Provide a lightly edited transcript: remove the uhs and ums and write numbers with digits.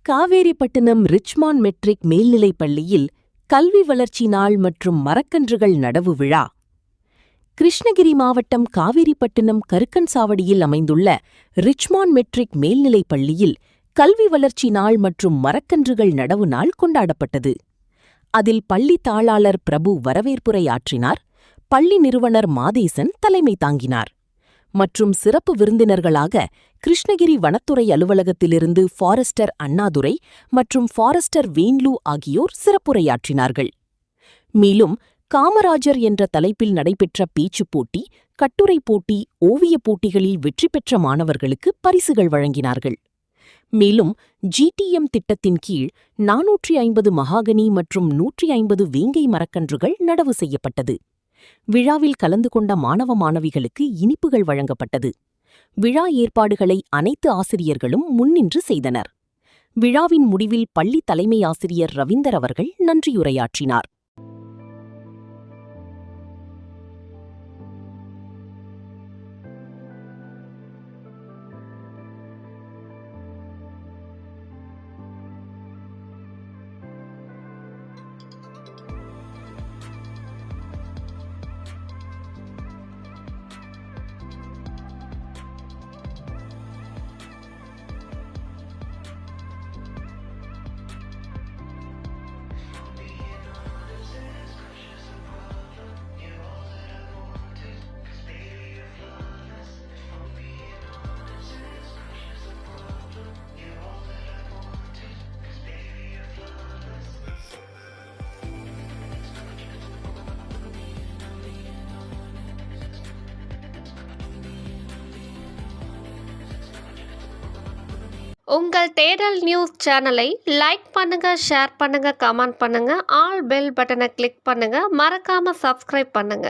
Kaveripattinam Richmond matric மேல்நிலைப் பள்ளியில் கல்வி வளர்ச்சி நாள் மற்றும் மரக்கன்றுகள் நடவு விழா. கிருஷ்ணகிரி மாவட்டம் காவேரிப்பட்டினம் கருக்கன்சாவடியில் அமைந்துள்ள ரிச்மாண்ட் மெட்ரிக் மேல்நிலைப் பள்ளியில் கல்வி வளர்ச்சி நாள் மற்றும் மரக்கன்றுகள் நடவு நாள் கொண்டாடப்பட்டது. அதில் பள்ளி தாளாளர் பிரபு வரவேற்புரை ஆற்றினார். பள்ளி நிறுவனர் மாதேசன் தலைமை தாங்கினார். மற்றும் சிறப்பு விருந்தினர்களாக கிருஷ்ணகிரி வனத்துறை அலுவலகத்திலிருந்து ஃபாரஸ்டர் அண்ணாதுரை மற்றும் ஃபாரஸ்டர் வேண்லு ஆகியோர் சிறப்புரையாற்றினார்கள். மேலும் காமராஜர் என்ற தலைப்பில் நடைபெற்ற பேச்சுப் போட்டி, கட்டுரைப் போட்டி, ஓவியப் போட்டிகளில் வெற்றி பெற்ற மாணவர்களுக்கு பரிசுகள் வழங்கினார்கள். மேலும் ஜிடிஎம் திட்டத்தின் கீழ் 450 மகாகனி மற்றும் 150 வேங்கை மரக்கன்றுகள் நடவு செய்யப்பட்டது. விழாவில் கலந்து கொண்ட மாணவ மாணவிகளுக்கு இனிப்புகள் வழங்கப்பட்டது. விழா ஏற்பாடுகளை அனைத்து ஆசிரியர்களும் முன்னின்று செய்தனர். விழாவின் முடிவில் பள்ளி தலைமை ஆசிரியர் ரவீந்தர் அவர்கள் நன்றியுரையாற்றினார். உங்கள் தேடல் நியூஸ் சேனலை லைக் பண்ணுங்க, ஷேர் பண்ணுங்க, கமெண்ட் பண்ணுங்க, ஆல் பெல் பட்டனை கிளிக் பண்ணுங்க, மறக்காம சப்ஸ்கிரைப் பண்ணுங்க.